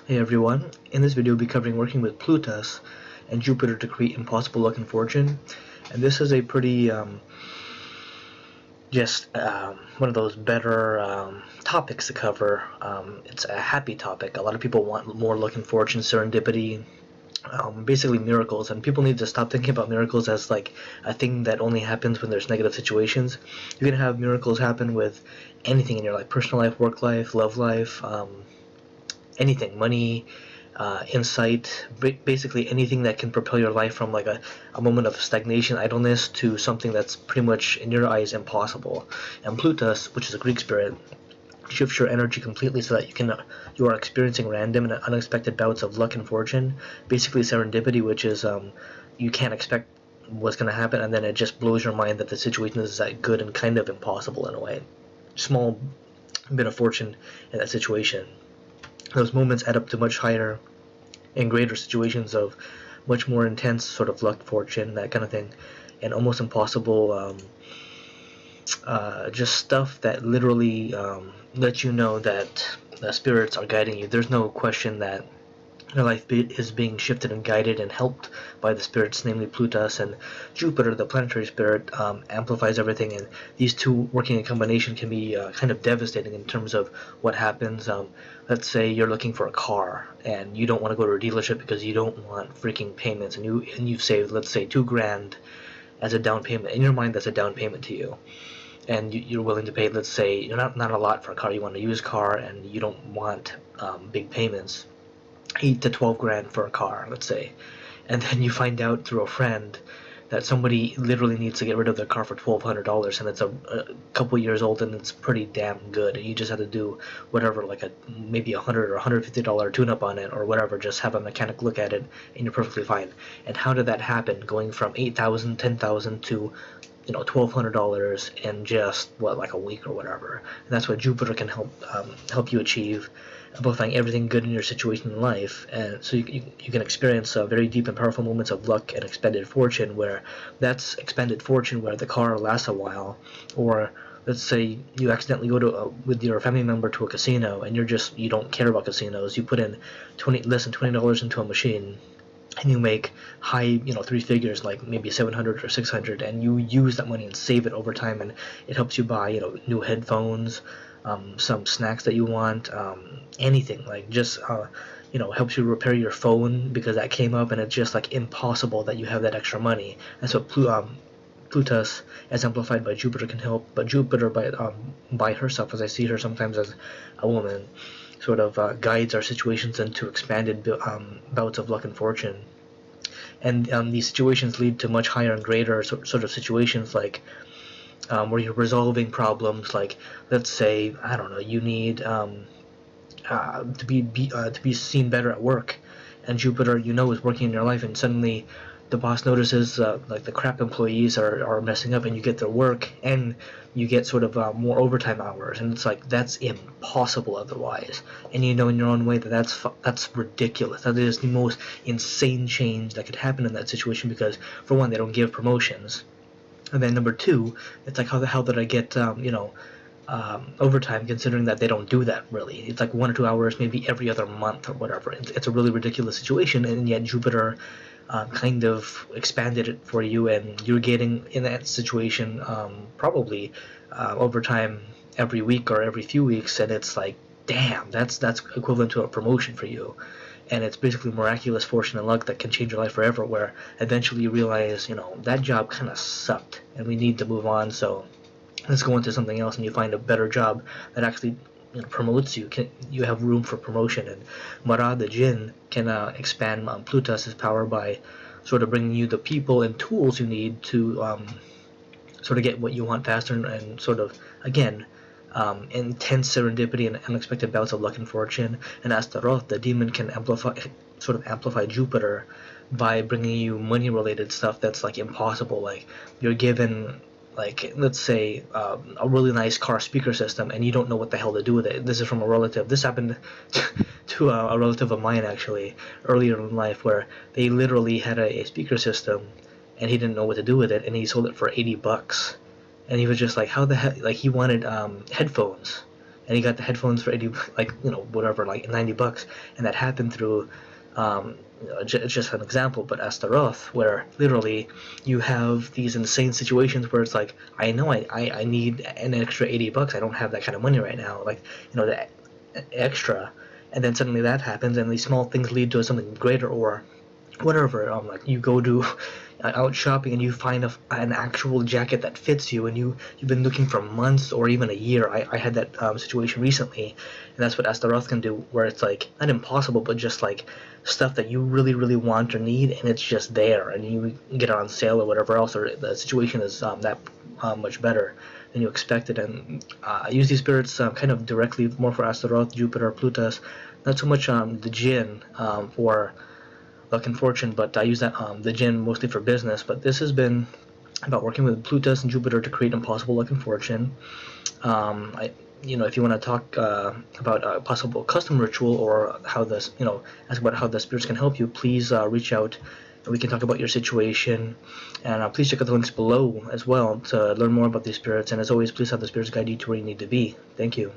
Hey everyone, in this video we'll be covering working with Plutus and Jupiter to create impossible luck and fortune. And this is a pretty one of those better topics to cover. It's a happy topic. A lot of people want more luck and fortune, serendipity, basically miracles, and people need to stop thinking about miracles as like a thing that only happens when there's negative situations. You can have miracles happen with anything in your life: personal life, work life, love life, anything, money, insight, basically anything that can propel your life from like a moment of stagnation, idleness, to something that's pretty much in your eyes impossible. And Plutus, which is a Greek spirit, shifts your energy completely so that you are experiencing random and unexpected bouts of luck and fortune, basically serendipity, which is you can't expect what's going to happen, and then it just blows your mind that the situation is that good and kind of impossible in a way. Small bit of fortune in that situation. Those moments add up to much higher and greater situations of much more intense sort of luck, fortune, that kind of thing, and almost impossible just stuff that literally lets you know that the spirits are guiding you. There's no question that your life is being shifted and guided and helped by the spirits, namely Plutus and Jupiter, the planetary spirit, amplifies everything, and these two working in combination can be kind of devastating in terms of what happens. Let's say you're looking for a car and you don't want to go to a dealership because you don't want freaking payments, and you've saved, let's say, $2,000 as a down payment. In your mind, that's a down payment to you, and you're willing to pay, let's say, not a lot for a car. You want a used car and you don't want big payments. 8 to 12 grand for a car, let's say, and then you find out through a friend that somebody literally needs to get rid of their car for $1,200, and it's a couple years old and it's pretty damn good, and you just have to do whatever, like maybe $100 or $150 tune-up on it or whatever, just have a mechanic look at it and you're perfectly fine. And how did that happen, going from $8,000, $10,000 to $1,200 in just like a week or whatever? And that's what Jupiter can help you achieve, amplifying everything good in your situation in life, and so you can experience very deep and powerful moments of luck and expended fortune, where that's expended fortune where the car lasts a while. Or let's say you accidentally go to with your family member to a casino, and you don't care about casinos. You put in less than $20 into a machine, and you make high, three figures, like maybe 700 or 600, and you use that money and save it over time, and it helps you buy, new headphones, some snacks that you want, anything, like just helps you repair your phone because that came up, and it's just like impossible that you have that extra money. That's what Plutus, as amplified by Jupiter, can help. But Jupiter by herself, as I see her sometimes as a woman, sort of guides our situations into expanded bouts of luck and fortune. And these situations lead to much higher and greater sort of situations, like where you're resolving problems. Like, let's say, I don't know, you need to be seen better at work, and Jupiter, is working in your life, and suddenly the boss notices like the crap employees are messing up, and you get their work, and you get sort of more overtime hours, and it's like that's impossible otherwise. And in your own way that that's ridiculous. That is the most insane change that could happen in that situation, because for one, they don't give promotions, and then number two, it's like, how the hell did I get overtime, considering that they don't do that really? It's like 1 or 2 hours maybe every other month or whatever. It's a really ridiculous situation, and yet Jupiter kind of expanded it for you, and you're getting in that situation probably overtime every week or every few weeks, and it's like, damn, that's equivalent to a promotion for you. And it's basically miraculous fortune and luck that can change your life forever, where eventually you realize, that job kind of sucked and we need to move on, so let's go into something else, and you find a better job that actually promotes you. You have room for promotion. And Mara, the jinn, can expand Plutus's power by sort of bringing you the people and tools you need to sort of get what you want faster, and sort of, again, intense serendipity and unexpected bouts of luck and fortune. And Astaroth, the demon, can amplify Jupiter by bringing you money-related stuff that's like impossible. Like, you're given, like, let's say, a really nice car speaker system, and you don't know what the hell to do with it. This is from a relative. This happened to a relative of mine, actually, earlier in life, where they literally had a speaker system, and he didn't know what to do with it, and he sold it for $80. And he was just like, how the heck, like, he wanted headphones, and he got the headphones for 80, like, whatever, like $90, and that happened through, just an example, but Astaroth, where literally you have these insane situations where it's like, I know I need an extra $80. I don't have that kind of money right now, like, the extra, and then suddenly that happens, and these small things lead to something greater, or whatever. Like, you go to out shopping and you find an actual jacket that fits you, and you've been looking for months or even a year. I had that situation recently, and that's what Astaroth can do, where it's like not impossible, but just like stuff that you really really want or need, and it's just there, and you get it on sale or whatever else, or the situation is that much better than you expected. And I use these spirits kind of directly, more for Astaroth, Jupiter, Plutus, not so much the Jinn for luck and fortune, but I use that the Jinn mostly for business. But this has been about working with Plutus and Jupiter to create impossible luck and fortune. If you want to talk about a possible custom ritual, or how this, ask about how the spirits can help you, please reach out and we can talk about your situation. And please check out the links below as well to learn more about these spirits. And as always, please have the spirits guide you to where you need to be. Thank you.